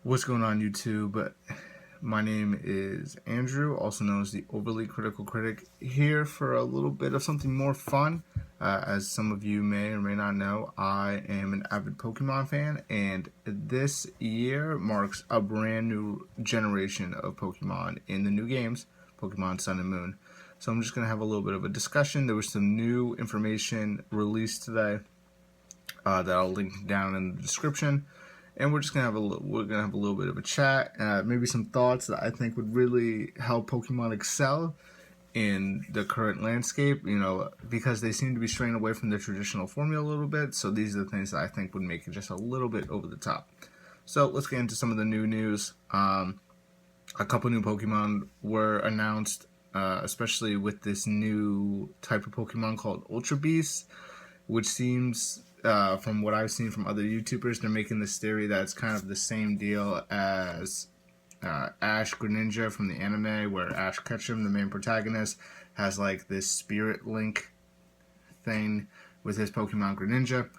What's going on, YouTube? My name is Andrew, also known as the Overly Critical Critic, here for a little bit of something more fun. As some of you may or may not know, I am an avid Pokemon fan, and this year marks a brand new generation of Pokemon in the new games, Pokemon Sun and Moon. So I'm just going to have a little bit of a discussion. There was some new information released today that I'll link down in the description, and we're just gonna have a little bit of a chat, maybe some thoughts that I think would really help Pokemon excel in the current landscape. Because they seem to be straying away from the traditional formula a little bit. So these are the things that I think would make it just a little bit over the top. So let's get into some of the new news. A couple new Pokemon were announced, especially with this new type of Pokemon called Ultra Beasts, which seems, from what I've seen from other YouTubers, they're making this theory that it's kind of the same deal as Ash Greninja from the anime, where Ash Ketchum, the main protagonist, has like this spirit link thing with his Pokemon Greninja.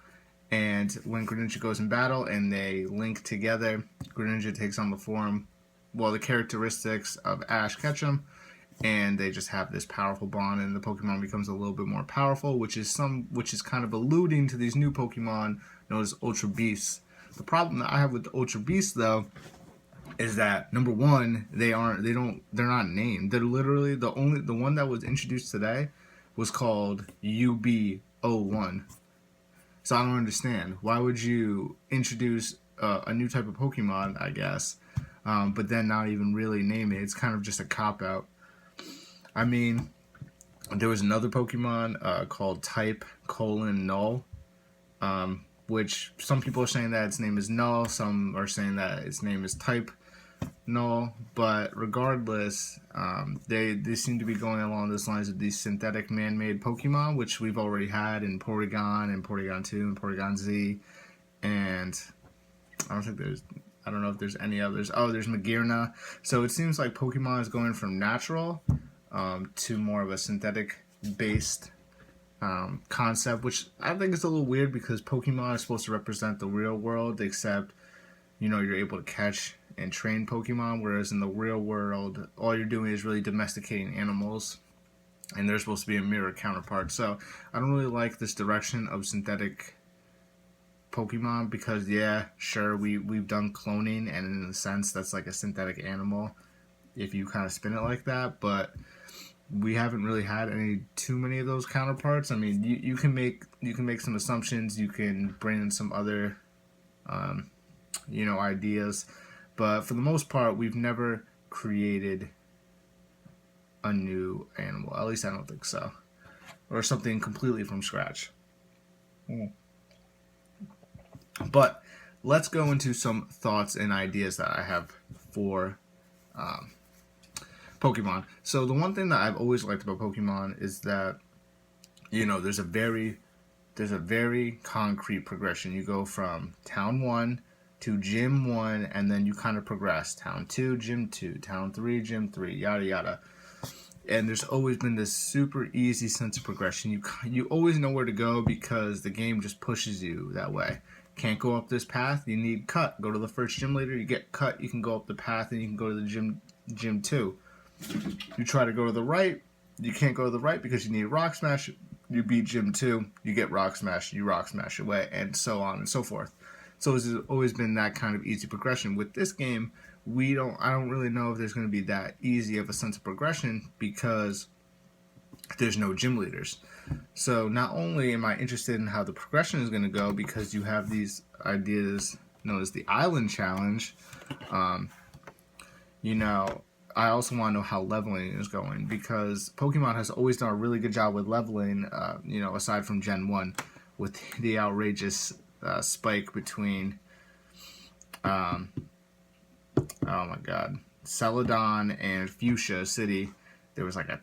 And when Greninja goes in battle and they link together, Greninja takes on the characteristics of Ash Ketchum, and they just have this powerful bond, and the Pokemon becomes a little bit more powerful, which is kind of alluding to these new Pokemon known as Ultra Beasts. The problem that I have with the Ultra Beasts, though, is that number one, they're not named. They're literally the one that was introduced today was called UB01. So I don't understand, why would you introduce a new type of Pokemon, I guess, but then not even really name it. It's kind of just a cop out. I mean, there was another Pokemon called Type Null, which some people are saying that its name is Null, some are saying that its name is Type Null, but regardless, they seem to be going along those lines of these synthetic man-made Pokemon, which we've already had in Porygon and Porygon 2 and Porygon Z, and I don't know if there's any others. Oh, there's Magearna. So it seems like Pokemon is going from natural to more of a synthetic-based concept, which I think is a little weird because Pokemon is supposed to represent the real world, except, you're able to catch and train Pokemon, whereas in the real world, all you're doing is really domesticating animals, and they're supposed to be a mirror counterpart. So I don't really like this direction of synthetic Pokemon because, yeah, sure, we've done cloning, and in a sense, that's like a synthetic animal if you kind of spin it like that, but we haven't really had too many of those counterparts. I mean, you can make some assumptions, you can bring in some other ideas, but for the most part, we've never created a new animal. At least I don't think so, or something completely from scratch. But let's go into some thoughts and ideas that I have for Pokemon. So the one thing that I've always liked about Pokemon is that, there's a very concrete progression. You go from Town 1 to Gym 1, and then you kind of progress. Town 2, Gym 2, Town 3, Gym 3, yada yada. And there's always been this super easy sense of progression. You always know where to go because the game just pushes you that way. Can't go up this path, you need cut. Go to the first gym leader, you get cut, you can go up the path, and you can go to the gym 2. You try to go to the right, you can't go to the right because you need Rock Smash. You beat Gym 2, you get Rock Smash, you Rock Smash away, and so on and so forth. So it's always been that kind of easy progression. With this game, I don't really know if there's going to be that easy of a sense of progression because there's no gym leaders. So not only am I interested in how the progression is going to go because you have these ideas known as the Island Challenge, I also want to know how leveling is going because Pokemon has always done a really good job with leveling, aside from Gen 1 with the outrageous spike between, oh my god, Celadon and Fuchsia City. There was I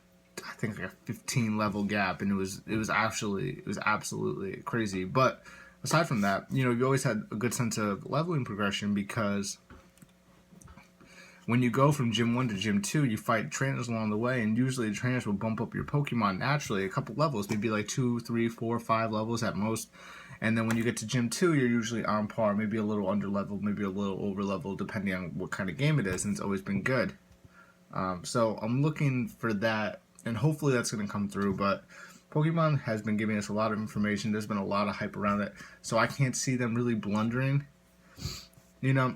think a 15 level gap, and it was absolutely crazy. But aside from that, you always had a good sense of leveling progression because when you go from Gym 1 to Gym 2, you fight trainers along the way, and usually the trainers will bump up your Pokemon naturally a couple levels, maybe like 2, 3, 4, 5 levels at most. And then when you get to Gym 2, you're usually on par, maybe a little under level, maybe a little over level, depending on what kind of game it is, and it's always been good. So I'm looking for that, and hopefully that's going to come through, but Pokemon has been giving us a lot of information. There's been a lot of hype around it, so I can't see them really blundering. You know,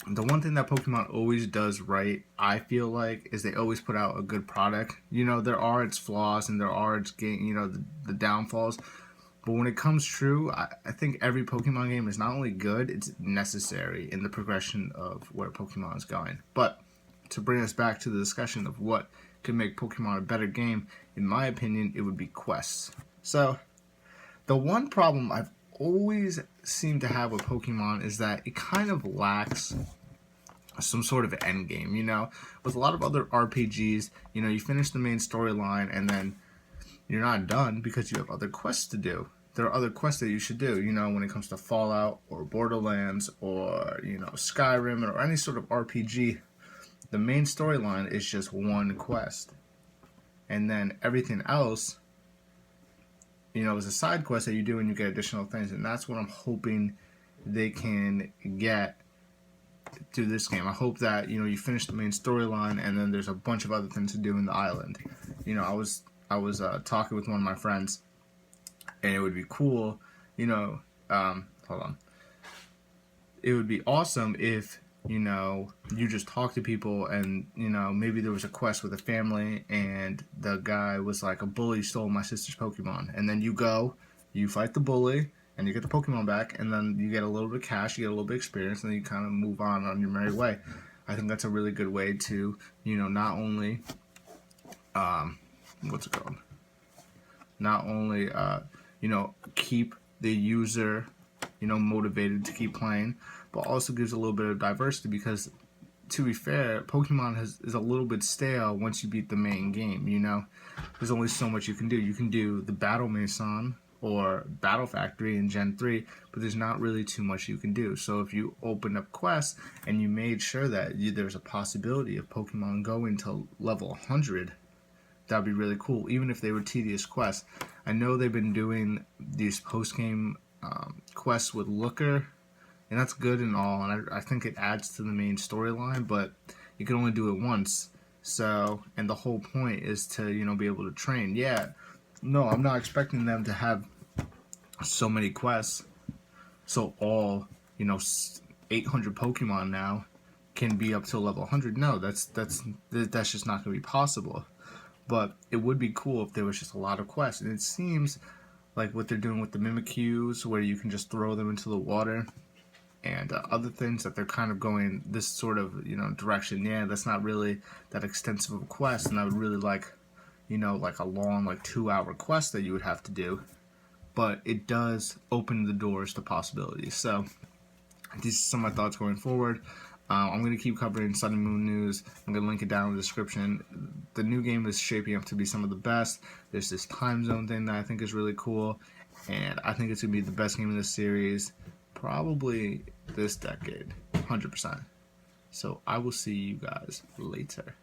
the one thing that Pokemon always does right, I feel like, is they always put out a good product. You know, there are its flaws and there are its the downfalls. But when it comes true, I think every Pokemon game is not only good, it's necessary in the progression of where Pokemon is going. But to bring us back to the discussion of what could make Pokemon a better game, in my opinion, it would be quests. So, the one problem I've always seemed to have with Pokemon is that it kind of lacks some sort of end game, you know? With a lot of other RPGs, you know, you finish the main storyline and then you're not done because you have other quests to do. There are other quests that you should do, you know, when it comes to Fallout or Borderlands or, you know, Skyrim or any sort of RPG. The main storyline is just one quest. And then everything else, you know, is a side quest that you do and you get additional things. And that's what I'm hoping they can get through this game. I hope that, you know, you finish the main storyline and then there's a bunch of other things to do in the island. You know, I was talking with one of my friends, and it would be cool, you know, hold on. It would be awesome if, you know, you just talk to people and, you know, maybe there was a quest with a family and the guy was like, a bully stole my sister's Pokemon. And then you go, you fight the bully, and you get the Pokemon back, and then you get a little bit of cash, you get a little bit of experience, and then you kind of move on your merry way. I think that's a really good way to, you know, not only, what's it called? Not only, you know, keep the user, you know, motivated to keep playing, but also gives a little bit of diversity because, to be fair, Pokemon is a little bit stale once you beat the main game, you know? There's only so much you can do. You can do the Battle Mason or Battle Factory in Gen 3, but there's not really too much you can do. So if you opened up quests and you made sure that there's a possibility of Pokemon going to level 100, that would be really cool, even if they were tedious quests. I know they've been doing these post-game quests with Looker, and that's good and all, and I think it adds to the main storyline, but you can only do it once. So, and the whole point is to, you know, be able to train. Yeah, no, I'm not expecting them to have so many quests, so all, you know, 800 Pokemon now can be up to level 100. No, that's just not going to be possible. But it would be cool if there was just a lot of quests. And it seems like what they're doing with the Mimikyus, where you can just throw them into the water, and other things that they're kind of going this sort of, you know, direction. Yeah, that's not really that extensive of a quest, and I would really like, you know, like a long, like 2-hour quest that you would have to do. But it does open the doors to possibilities. So these are some of my thoughts going forward. I'm going to keep covering Sun and Moon news. I'm going to link it down in the description. The new game is shaping up to be some of the best. There's this time zone thing that I think is really cool, and I think it's going to be the best game in this series, probably this decade, 100%. So I will see you guys later.